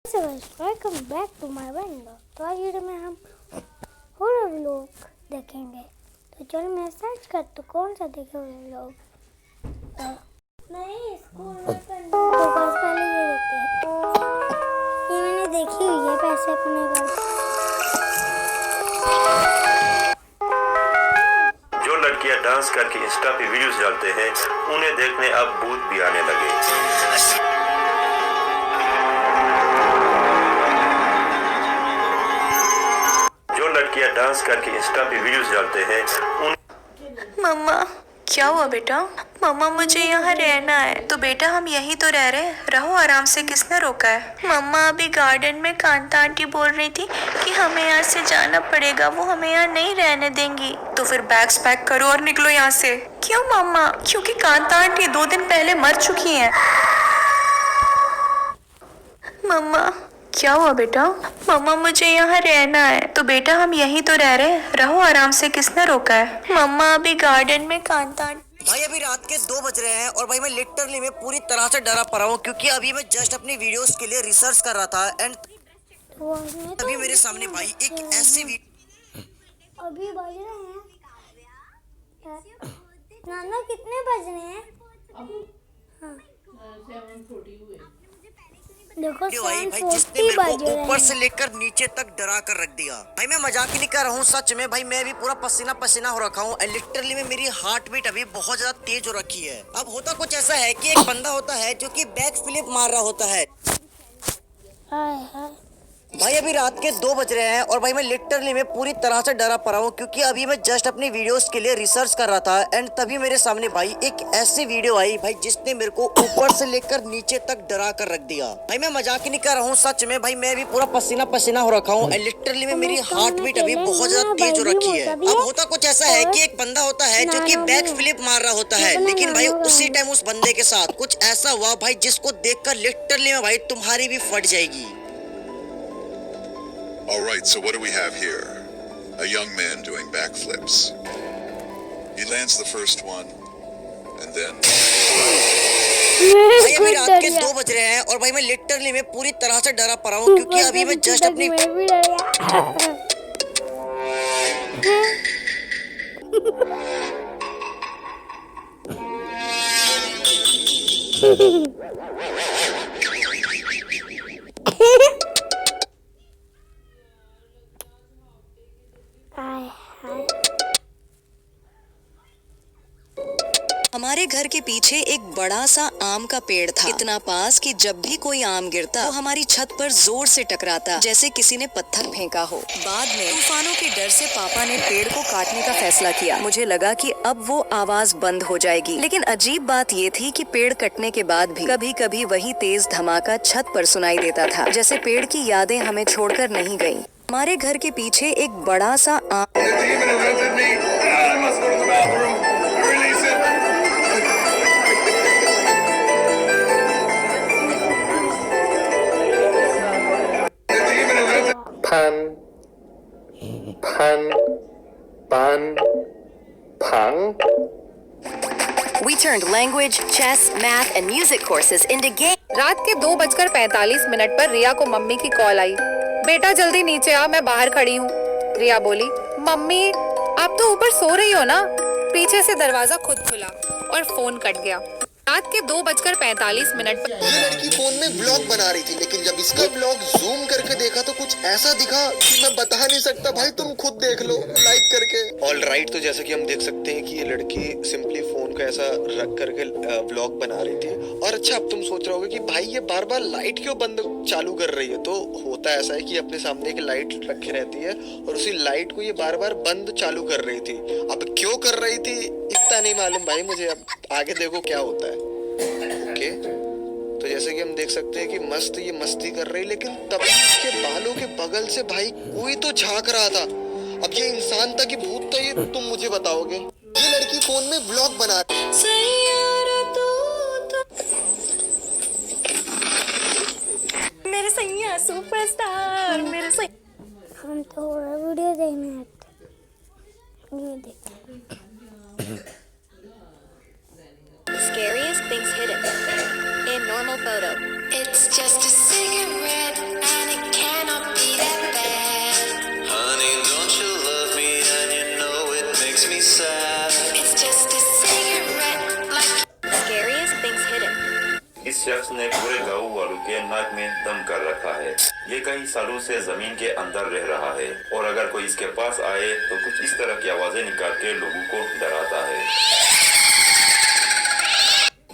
Welcome back to my video. तो आज video में हम हॉरर व्लॉग देखेंगे। तो चलो मैं सर्च कर तो कौन सा देखे हॉरर व्लॉग। नहीं स्कूल में तो बस पहले ये देखते हैं। ये मैंने देखी हुई है पैसे अपने घर। जो लड़कियां डांस करके इंस्टा पे वीडियोस डालते हैं उन्हें देखने अब भूत भी आने लगे। लड़कियां डांस करके इंस्टा पे वीडियोस डालते हैं मम्मा क्या हुआ बेटा? मम्मा मुझे यहाँ रहना है। तो बेटा हम यहीं तो रह रहे हैं, रहो आराम से, किसने रोका है? मम्मा अभी गार्डन में कांता आंटी बोल रही थी कि हमें यहाँ से जाना पड़ेगा, वो हमें यहाँ नहीं रहने देंगी। तो फिर बैग्स पैक करो और निकलो यहाँ से। क्यों मम्मा? क्योंकि कांता आंटी 2 दिन पहले मर चुकी हैं। मम्मा क्या हुआ बेटा? मम्मा मुझे यहाँ रहना है। तो बेटा हम यहीं तो रह रहे हैं, रहो आराम से, किसने रोका है? मम्मा अभी गार्डन में कांता। भाई अभी रात के 2 बज रहे हैं और भाई मैं लिटरली में पूरी तरह से डरा पड़ा हूँ क्योंकि अभी मैं जस्ट अपनी वीडियोस के लिए रिसर्च कर रहा था एंड अभी मेरे सामने भाई एक ऐसी अभी बज रहे हैं नाना, कितने बज रहे हैं? हाँ। 7:40 हुए। देखो भाई जिसने मेरे को ऊपर से लेकर नीचे तक डरा कर रख दिया। भाई मैं मजाक ही नहीं कर रहा हूँ, सच में भाई मैं भी पूरा पसीना पसीना हो रखा हूँ। लिटरली में मेरी हार्ट बीट अभी बहुत ज्यादा तेज हो रखी है। अब होता कुछ ऐसा है कि एक बंदा होता है जो कि बैक फ्लिप मार रहा होता है। भाई अभी रात के 2 बज रहे हैं और भाई मैं लिटरली में पूरी तरह से डरा पड़ा हूँ क्योंकि अभी मैं जस्ट अपनी वीडियोस के लिए रिसर्च कर रहा था एंड तभी मेरे सामने भाई एक ऐसी वीडियो आई भाई जिसने मेरे को ऊपर से लेकर नीचे तक डरा कर रख दिया। भाई मैं मजाक ही नहीं कर रहा हूँ, सच में भाई मैं भी पूरा पसीना पसीना हो रखा हूँ। लिटरली में मेरी हार्ट बीट अभी बहुत ज्यादा तेज हो रखी है। अब होता कुछ ऐसा है कि एक बंदा होता है जो कि बैक फ्लिप मार रहा होता है, लेकिन भाई उसी टाइम उस बंदे के साथ कुछ ऐसा हुआ भाई जिसको देखकर लिटरली में भाई तुम्हारी भी फट जाएगी। All right, so what do we have here? A young man doing backflips. He lands the first one, and then... भाई अभी रात के 2 बज रहे हैं और भाई मैं लिटरली में पूरी तरह से डरा पड़ा हूँ क्योंकि अभी मैं जस्ट अपनी हमारे घर के पीछे एक बड़ा सा आम का पेड़ था, इतना पास कि जब भी कोई आम गिरता वो हमारी छत पर जोर से टकराता जैसे किसी ने पत्थर फेंका हो। बाद में तूफानों के डर से पापा ने पेड़ को काटने का फैसला किया। मुझे लगा कि अब वो आवाज बंद हो जाएगी, लेकिन अजीब बात ये थी कि पेड़ कटने के बाद भी कभी कभी वही तेज धमाका छत पर सुनाई देता था, जैसे पेड़ की यादें हमें छोड़कर नहीं गयी। हमारे घर के पीछे एक बड़ा सा आम Pan. We turned language, chess, math and music courses into game. रात के 2:45 पर रिया को मम्मी की कॉल आई। बेटा जल्दी नीचे आ, मैं बाहर खड़ी हूँ। रिया बोली, मम्मी आप तो ऊपर सो रही हो ना? पीछे से दरवाजा खुद खुला और फोन कट गया। रात के 2:45 पर ये लड़की फोन में व्लॉग बना रही थी, लेकिन जब इसका व्लॉग जूम करके देखा तो कुछ ऐसा दिखा कि मैं बता नहीं सकता। भाई तुम खुद देख लो लाइक करके। ऑल राइट, तो जैसा कि हम देख सकते हैं कि ये लड़की सिंपली फोन को ऐसा रख करके व्लॉग बना रही थी। और अच्छा, अब तुम सोच रहे होगे कि भाई ये बार बार लाइट क्यों बंद चालू कर रही है। तो होता ऐसा है कि अपने सामने एक लाइट रखी रहती है और उसी लाइट को ये बार बार बंद चालू कर रही थी। अब क्यों कर रही थी इतना नहीं मालूम भाई मुझे, अब आगे देखो क्या होता है। ओके, तो जैसे कि हम देख सकते हैं कि मस्त ये मस्ती कर रही, लेकिन तभी इसके बालों के बगल से भाई कोई तो झांक रहा था। अब ये इंसान था कि भूत था, ये तुम मुझे बताओगे। ये लड़की फोन में व्लॉग बना मेरे सैया सुपरस्टार, मेरे सैया। हम तो वीडियो देखने ये देख। Scariest things hidden in normal photo. It's just a cigarette. दम कर रखा है। ये कई सालों से जमीन के अंदर रह रहा है और अगर कोई इसके पास आए तो कुछ इस तरह की आवाजें निकाल के लोगों को डराता है।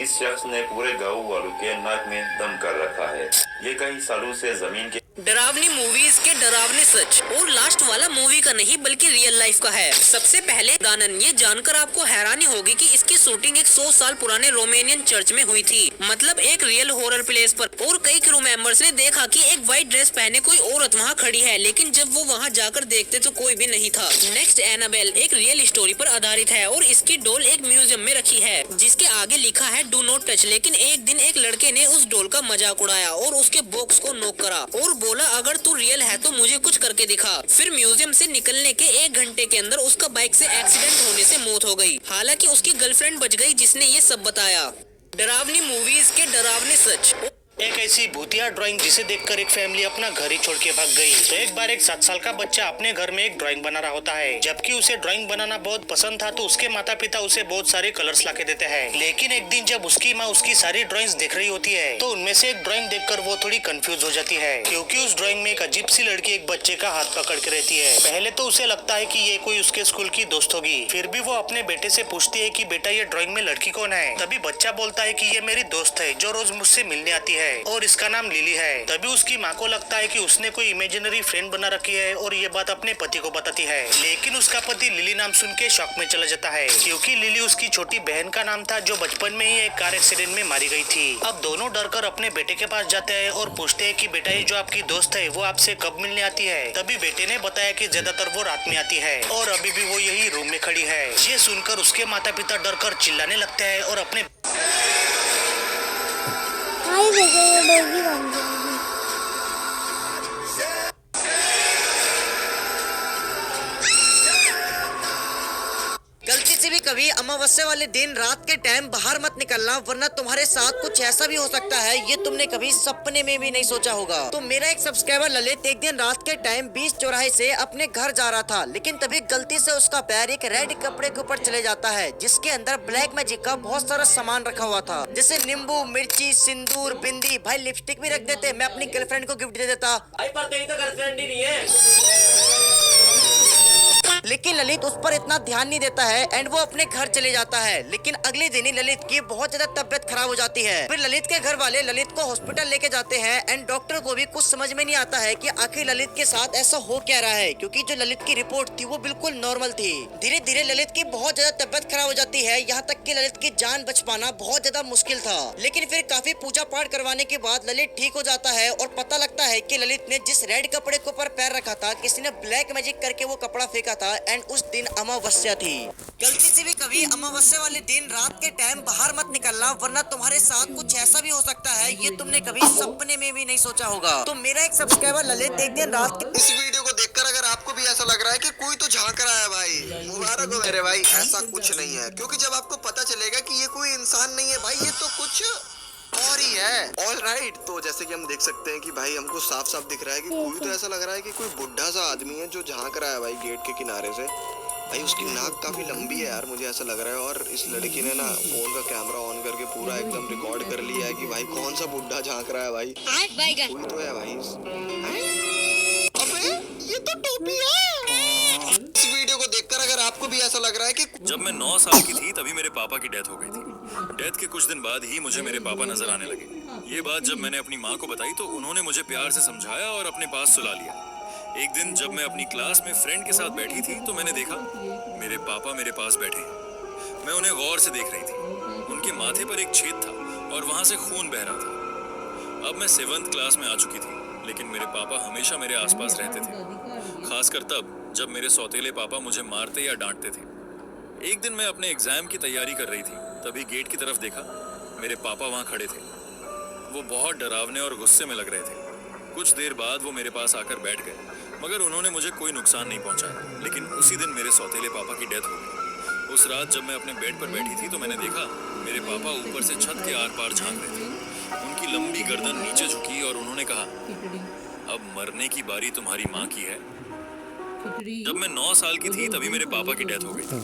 इस शख्स ने पूरे गांव वालों के नाक में दम कर रखा है। ये कई सालों से जमीन के डरावनी मूवीज के डरावने सच, और लास्ट वाला मूवी का नहीं बल्कि रियल लाइफ का है। सबसे पहले गानन, ये जानकर आपको हैरानी होगी कि इसकी शूटिंग एक 100 साल पुराने रोमानियन चर्च में हुई थी, मतलब एक रियल हॉरर प्लेस पर। और कई क्रू मेंबर्स ने देखा कि एक व्हाइट ड्रेस पहने कोई औरत वहाँ खड़ी है, लेकिन जब वो वहाँ जाकर देखते तो कोई भी नहीं था। नेक्स्ट, एनाबेल एक रियल स्टोरी पर आधारित है और इसकी डॉल एक म्यूजियम में रखी है जिसके आगे लिखा है डू नॉट टच। लेकिन एक दिन एक लड़के ने उस डॉल का मजाक उड़ाया और उसके बॉक्स को नॉक करा और बोला अगर तू रियल है तो मुझे कुछ करके दिखा। फिर म्यूजियम से निकलने के 1 घंटे के अंदर उसका बाइक से एक्सीडेंट होने से मौत हो गई। हालांकि उसकी गर्लफ्रेंड बच गई जिसने ये सब बताया। डरावनी मूवीज के डरावने सच। एक ऐसी भूतिया ड्राइंग जिसे देखकर एक फैमिली अपना घर ही छोड़ के भाग गई। तो एक बार एक 7 साल का बच्चा अपने घर में एक ड्राइंग बना रहा होता है। जबकि उसे ड्राइंग बनाना बहुत पसंद था तो उसके माता पिता उसे बहुत सारे कलर्स लाके देते हैं। लेकिन एक दिन जब उसकी माँ उसकी सारी ड्राइंग्स देख रही होती है तो उनमें से एक ड्राइंग देखकर वो थोड़ी कंफ्यूज हो जाती है, क्योंकि उस ड्राइंग में एक अजीब सी लड़की एक बच्चे का हाथ पकड़ के रहती है। पहले तो उसे लगता है कि ये कोई उसके स्कूल की दोस्त होगी। फिर भी वो अपने बेटे से पूछती है कि बेटा ये ड्राइंग में लड़की कौन है। तभी बच्चा बोलता है कि ये मेरी दोस्त है जो रोज मुझसे मिलने आती है और इसका नाम लिली है। तभी उसकी माँ को लगता है कि उसने कोई इमेजिनरी फ्रेंड बना रखी है और ये बात अपने पति को बताती है। लेकिन उसका पति लिली नाम सुन के शॉक में चला जाता है, क्योंकि लिली उसकी छोटी बहन का नाम था जो बचपन में ही एक कार एक्सीडेंट में मारी गई थी। अब दोनों डरकर अपने बेटे के पास जाते हैं और पूछते हैं कि बेटा ये जो आपकी दोस्त है वो आपसे कब मिलने आती है। तभी बेटे ने बताया कि ज्यादातर वो रात में आती है और अभी भी वो यही रूम में खड़ी है। ये सुनकर उसके माता पिता डरकर चिल्लाने लगते हैं और अपने डोगी बन जाएगी। गलती से भी कभी अमावस्या वाले दिन रात के टाइम बाहर मत निकलना, वरना तुम्हारे साथ कुछ ऐसा भी हो सकता है ये तुमने कभी सपने में भी नहीं सोचा होगा। तो मेरा एक सब्सक्राइबर ललित एक दिन रात के टाइम 20 चौराहे से अपने घर जा रहा था, लेकिन तभी गलती से उसका पैर एक रेड कपड़े के ऊपर चले जाता है जिसके अंदर ब्लैक मैजिक का बहुत सारा सामान रखा हुआ था, जैसे नींबू, मिर्ची, सिंदूर, बिंदी। भाई लिपस्टिक भी रख देते, मैं अपनी गर्लफ्रेंड को गिफ्ट दे देता। भाई पर तेरी तो गर्लफ्रेंड ही नहीं है। लेकिन ललित उस पर इतना ध्यान नहीं देता है एंड वो अपने घर चले जाता है। लेकिन अगले दिन ही ललित की बहुत ज्यादा तबियत खराब हो जाती है। फिर ललित के घर वाले ललित को हॉस्पिटल लेके जाते हैं एंड डॉक्टर को भी कुछ समझ में नहीं आता है कि आखिर ललित के साथ ऐसा हो क्या रहा है, क्योंकि जो ललित की रिपोर्ट थी वो बिल्कुल नॉर्मल थी। धीरे धीरे ललित की बहुत ज्यादा तबियत खराब हो जाती है, यहाँ तक कि ललित की जान बच पाना बहुत ज्यादा मुश्किल था। लेकिन फिर काफी पूजा पाठ करवाने के बाद ललित ठीक हो जाता है और पता लगता है कि ललित ने जिस रेड कपड़े के ऊपर पैर रखा था किसी ने ब्लैक मैजिक करके वो कपड़ा फेंका था एंड उस दिन अमावस्या थी। गलती से भी कभी अमावस्या वाले दिन रात के टाइम बाहर मत निकलना, वरना तुम्हारे साथ कुछ ऐसा भी हो सकता है ये तुमने कभी सपने में भी नहीं सोचा होगा। तो मेरा एक सब्सक्राइबर ललित एक दिन रात के इस वीडियो को देखकर अगर आपको भी ऐसा लग रहा है कि कोई तो झांक रहा है, भाई मुबारक हो मेरे भाई। ऐसा कुछ नहीं है, क्योंकि जब आपको पता चलेगा कि ये कोई इंसान नहीं है भाई, ये तो कुछ और ही है। ऑल राइट, तो जैसे कि हम देख सकते हैं कि भाई हमको साफ साफ दिख रहा है कि कोई तो ऐसा लग रहा है कि कोई बुढ़ा सा आदमी है जो झांक रहा है भाई गेट के किनारे से। भाई उसकी नाक काफी लंबी है यार, मुझे ऐसा लग रहा है। और इस लड़की ने ना फोन का कैमरा ऑन करके पूरा एकदम रिकॉर्ड कर लिया है कि भाई कौन सा बुढ़ा झांक रहा है भाई। कोई तो है भाई। अबे ये तो टोपी है। इस वीडियो को देखकर अगर आपको भी ऐसा लग रहा है कि जब मैं 9 साल की थी तभी मेरे पापा की डेथ हो गई थी। डेथ के कुछ दिन बाद ही मुझे मेरे पापा नजर आने लगे। ये बात जब मैंने अपनी माँ को बताई तो उन्होंने मुझे प्यार से समझाया और अपने पास सुला लिया। एक दिन जब मैं अपनी क्लास में फ्रेंड के साथ बैठी थी तो मैंने देखा मेरे पापा मेरे पास बैठे हैं। मैं उन्हें गौर से देख रही थी। उनके माथे पर एक छेद था और वहां से खून बह रहा था। अब मैं 7th क्लास में आ चुकी थी, लेकिन मेरे पापा हमेशा मेरे आसपास रहते थे, खासकर तब जब मेरे सौतेले पापा मुझे मारते या डांटते थे। एक दिन मैं अपने एग्जाम की तैयारी कर रही थी, तभी गेट की तरफ देखा, मेरे पापा वहां खड़े थे। वो बहुत डरावने और गुस्से में लग रहे थे। कुछ देर बाद वो मेरे पास आकर बैठ गए, मगर उन्होंने मुझे कोई नुकसान नहीं पहुंचाया। लेकिन उसी दिन मेरे सौतेले पापा की डेथ हो गई। उस रात जब मैं अपने बेड पर बैठी थी तो मैंने देखा मेरे पापा ऊपर से छत के आर पार झांक रहे थे। उनकी लंबी गर्दन नीचे झुकी और उन्होंने कहा, अब मरने की बारी तुम्हारी माँ की है। जब मैं 9 साल की थी तभी मेरे पापा की डेथ हो गई थी।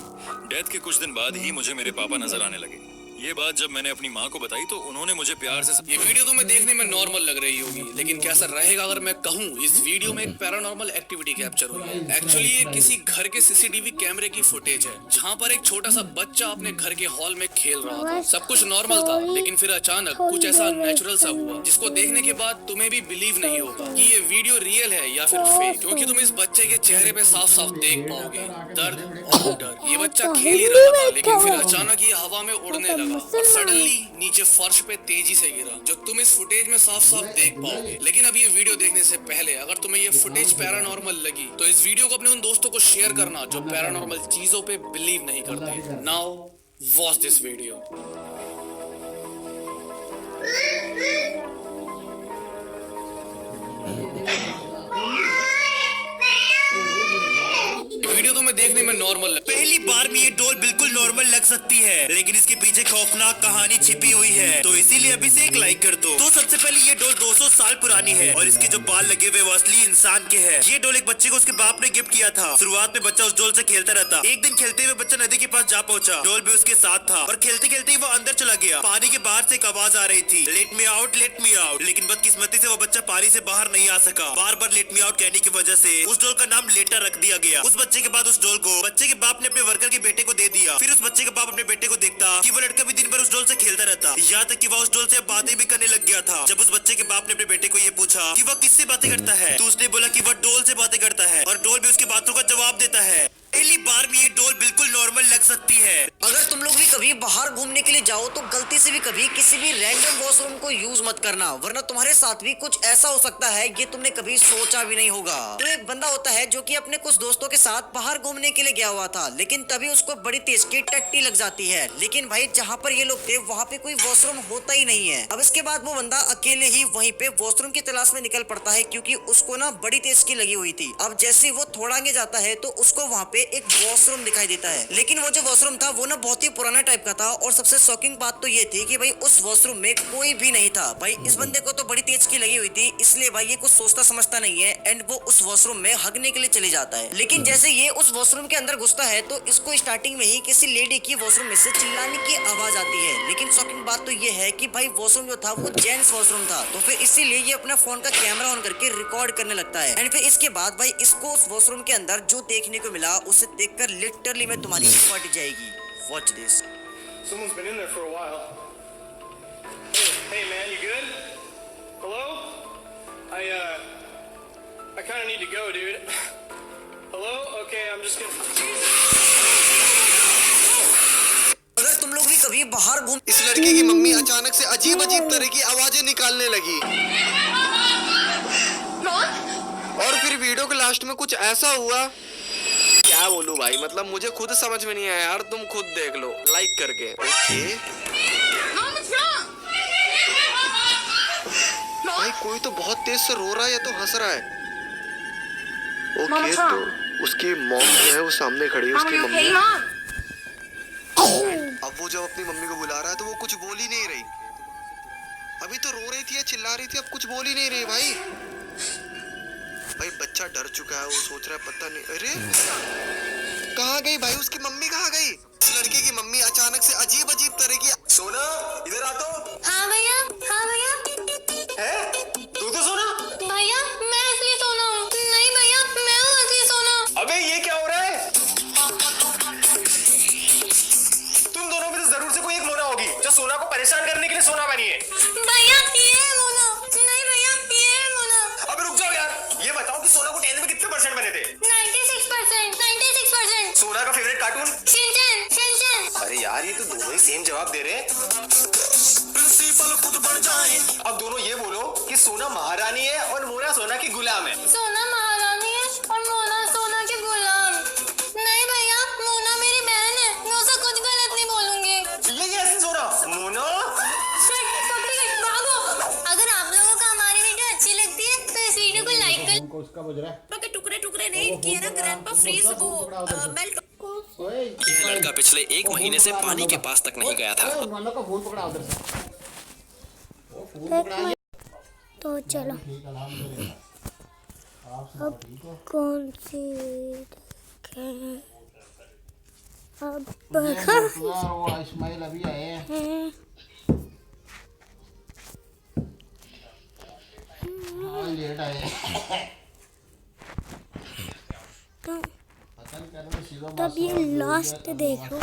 डेथ के कुछ दिन बाद ही मुझे मेरे पापा नजर आने लगे। ये बात जब मैंने अपनी माँ को बताई तो उन्होंने मुझे प्यार से ये वीडियो तुम्हें देखने में नॉर्मल लग रही होगी, लेकिन कैसा रहेगा अगर मैं कहूँ इस वीडियो में एक पैरानॉर्मल एक्टिविटी कैप्चर हुई है। एक्चुअली ये किसी घर के सीसीटीवी कैमरे की फुटेज है, जहाँ पर एक छोटा सा बच्चा अपने घर के हॉल में खेल रहा था। सब कुछ नॉर्मल था, लेकिन फिर अचानक कुछ ऐसा नेचुरल सा हुआ जिसको देखने के बाद तुम्हें भी बिलीव नहीं होगा कि ये वीडियो रियल है या फिर फेक, क्योंकि तुम इस बच्चे के चेहरे पे साफ साफ देख पाओगे दर्द और डर। ये बच्चा खेल ही रहा था, लेकिन फिर अचानक ये हवा में उड़ने लगा और सडनली नीचे फर्श पे तेजी से गिरा, जो तुम इस फुटेज में साफ साफ देख पाओगे। लेकिन अब ये वीडियो देखने से पहले अगर तुम्हें ये फुटेज पैरानॉर्मल लगी तो इस वीडियो को अपने उन दोस्तों को शेयर करना जो पैरानॉर्मल चीजों पे बिलीव नहीं करते। Now watch this video. Video तुम्हें देखने में नॉर्मल पहली बार में ये डॉल बिल्कुल नॉर्मल लग सकती है, लेकिन इसके पीछे खौफनाक कहानी छिपी हुई है, तो इसीलिए अभी से एक लाइक कर दो। तो सबसे पहले ये डॉल 200 साल पुरानी है और इसके जो बाल लगे हुए वो असली इंसान के हैं। ये डॉल एक बच्चे को उसके बाप ने गिफ्ट किया था। शुरुआत में बच्चा उस डॉल से खेलता रहता। एक दिन खेलते हुए बच्चा नदी के पास जा पहुंचा। डॉल भी उसके साथ था और खेलते खेलते ही वो अंदर चला गया। पानी के बाहर से एक आवाज आ रही थी, let me out, let me out. लेकिन बदकिस्मती से वो बच्चा पानी से बाहर नहीं आ सका। बार बार लेट मी आउट कहने की वजह से उस डॉल का नाम लेटा रख दिया गया। उस बच्चे के बाद उस डॉल को बच्चे के बाप ने अपने वर्कर के बेटे को दे दिया। फिर उस बच्चे का बाप अपने बेटे को देखता कि वो लड़का भी दिन भर उस डॉल से खेलता रहता, यहाँ तक कि वह उस डॉल से बातें भी करने लग गया था। जब उस बच्चे के बाप ने अपने बेटे को ये पूछा कि वह किससे बातें करता है, तो उसने बोला कि वह डॉल से बातें करता है और डॉल भी उसकी बातों का जवाब देता है। पहली बार में ये डॉल बिल्कुल नॉर्मल लग सकती है। अगर तुम लोग भी कभी बाहर घूमने के लिए जाओ तो गलती से भी कभी किसी भी रैंडम वॉशरूम को यूज मत करना, वरना तुम्हारे साथ भी कुछ ऐसा हो सकता है ये तुमने कभी सोचा भी नहीं होगा। तो एक बंदा होता है जो कि अपने कुछ दोस्तों के साथ बाहर घूमने के लिए गया हुआ था, लेकिन तभी उसको बड़ी तेज की टट्टी लग जाती है। लेकिन भाई जहाँ पर ये लोग थे वहाँ पे कोई वॉशरूम होता ही नहीं है। अब इसके बाद वो बंदा अकेले ही वहीं पे वॉशरूम की तलाश में निकल पड़ता है, क्योंकि उसको ना बड़ी तेज की लगी हुई थी। अब जैसे वो थोड़ा आगे जाता है तो उसको वहाँ पे एक वॉशरूम दिखाई देता है, लेकिन वो जो वॉशरूम था वो ना बहुत ही पुराना टाइप का था। और सबसे शॉकिंग बात तो ये थी कि भाई उस वॉशरूम में कोई भी नहीं था। भाई इस बंदे को तो बड़ी तेज की लगी हुई थी, इसलिए भाई ये कुछ सोचता समझता नहीं है एंड वो उस वॉशरूम में हगने के लिए चले जाता है। लेकिन जैसे ये उस वॉशरूम के अंदर घुसता है तो इसको स्टार्टिंग में ही किसी लेडी की वॉशरूम में से चिल्लाने की आवाज आती है। लेकिन शॉकिंग बात तो ये है कि भाई वॉशरूम जो था वो जेंट्स वॉशरूम था, तो फिर इसीलिए ये अपना फोन का कैमरा ऑन करके रिकॉर्ड करने लगता है। एंड फिर इसके बाद भाई इसको उस वॉशरूम के अंदर जो देखने को मिला उसे देखकर लिटरली में तुम्हारी फट जाएगी। Watch this. Someone's been in there for a while. Hey man, you good? Hello? I kind of need to go, dude. Hello? Okay, I'm just gonna... अगर तुम लोग भी कभी बाहर घूम, इस लड़के की मम्मी अचानक से अजीब अजीब तरह की आवाजें निकालने लगी और फिर वीडियो के लास्ट में कुछ ऐसा हुआ, क्या बोलूं भाई, मतलब मुझे खुद समझ में नहीं आया यार, तुम खुद देख लो लाइक करके। ओके भाई कोई तो बहुत तेज से रो रहा है या तो हंस रहा है। ओके तो उसकी मॉम जो है वो सामने खड़ी है, उसकी मम्मी। अब वो जब अपनी मम्मी को बुला रहा है तो वो कुछ बोल ही नहीं रही। अभी तो रो रही थी या चिल्ला रही थी, अब कुछ बोल ही नहीं रही। भाई भाई बच्चा डर चुका है, वो सोच रहा है पता नहीं, अरे कहाँ गई भाई उसकी मम्मी, कहाँ गई? इस लड़के की मम्मी अचानक से अजीब अजीब तरह की, सोना इधर आ तो। हाँ भैया, हाँ भैया। है तू तो सोना? भैया मैं असली सोना हूँ। नहीं भैया मैं हूँ असली सोना। अबे ये क्या हो रहा है? तुम दोनों में से जरूर से कोई एक मोना होगी जो सोना को परेशान करने के लिए सोना बनी है। भैया ये है मोना। नहीं भैया ये है मोना। अब रुक जाओ यार, ये बताओ कि सोना को 10th में कितने परसेंट बने थे? 96%, 96%। सोना का फेवरेट कार्टून? Shinchan, Shinchan. अरे यार ये तो दोनों ही सेम जवाब दे रहे हैं। प्रिंसिपल खुद बढ़ जाए। अब दोनों ये बोलो कि सोना महारानी है और मोना सोना की गुलाम है। सोना महारानी है और मोना सोना के गुलाम। नहीं भैया मोना मेरी बहन है, मैं उससे कुछ गलत नहीं बोलूंगी। ये ऐसे सोना मोना। अगर आप लोगों को हमारी वीडियो अच्छी लगती है तो इस वीडियो को लाइक कर। टुकड़े टुकड़े नहीं किए ना ग्रैंडपा फ्रीज वो मेल्ट। यह लड़का पिछले 1 महीने से पानी के पास तक नहीं गया था। तो चलो अब कौन सी देखें? वो इस्माइल अभी आए हैं। लेट आए। तब ये लास्ट देखो।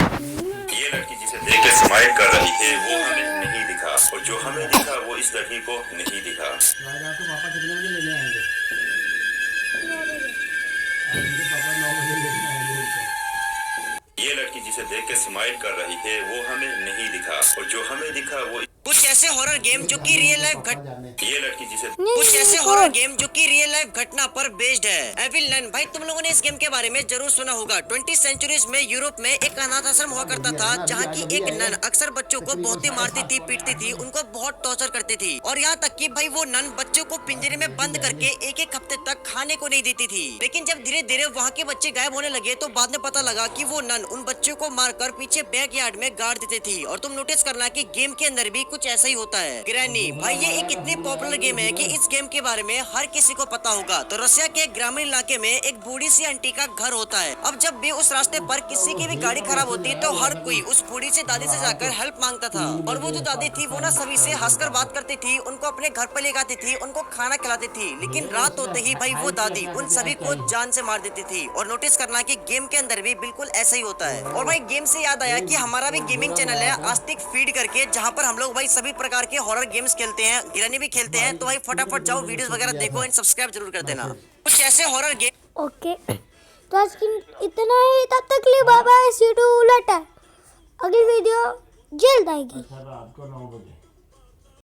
ये लड़की जिसे देख के स्माइल कर रही थी वो हमें नहीं दिखा, और जो हमें दिखा वो इस लड़की को नहीं दिखा। पापा कितने बजे लेने आएंगे? पापा 9 बजे लेने आएंगे। ये लड़की जिसे देख के स्माइल कर रही थी वो हमें नहीं दिखा, और जो हमें दिखा वो कुछ ऐसे हॉरर गेम जो कि रियल लाइफ ये लड़की जिसे कुछ ऐसे हॉरर गेम जो कि रियल लाइफ घटना पर बेस्ड है। एविल नन, भाई तुम लोगों ने इस गेम के बारे में जरूर सुना होगा। 20th सेंचुरीज में यूरोप में एक अनाथ आश्रम हुआ करता था जहाँ की एक नन अक्सर बच्चों को बहुत ही मारती थी, पीटती थी, उनको बहुत टॉर्चर करती थी, और यहाँ तक कि भाई वो नन बच्चों को पिंजरे में बंद करके एक एक हफ्ते तक खाने को नहीं देती थी। लेकिन जब धीरे धीरे वहाँ के बच्चे गायब होने लगे तो बाद में पता लगा कि वो नन उन बच्चों को मारकर पीछे बैकयार्ड में गाड़ देती थी। और तुम नोटिस करना कि गेम के अंदर भी कुछ ऐसा ही होता है। ग्रैनी, भाई ये एक इतनी पॉपुलर गेम है कि इस गेम के बारे में हर किसी को पता होगा। तो रसिया के ग्रामीण इलाके में एक बूढ़ी सी आंटी का घर होता है। अब जब भी उस रास्ते पर किसी की भी गाड़ी खराब होती तो हर कोई उस बूढ़ी से दादी से जाकर हेल्प मांगता था। और वो जो दादी थी वो ना सभी से हंसकर बात करती थी, उनको अपने घर पर ले जाती थी, उनको खाना खिलाती थी। लेकिन रात होते ही भाई वो दादी उन सभी को जान से मार देती थी। और नोटिस करना कि गेम के अंदर भी बिल्कुल ऐसा ही होता है। और भाई गेम से याद आया कि हमारा भी गेमिंग चैनल है आस्तिक फीड करके, जहाँ पर हम लोग भाई सभी प्रकार के हॉरर गेम्स खेलते हैं, गिरानी भी खेलते हैं। तो भाई फटाफट जाओ वीडियोस वगैरह देखो एंड सब्सक्राइब जरूर कर देना। कुछ ऐसे हॉरर गेम। ओके, तो आज की इतना ही। तब तक के लिए bye bye, see you later. अगली वीडियो जल्द आएगी। रात को 9 बजे।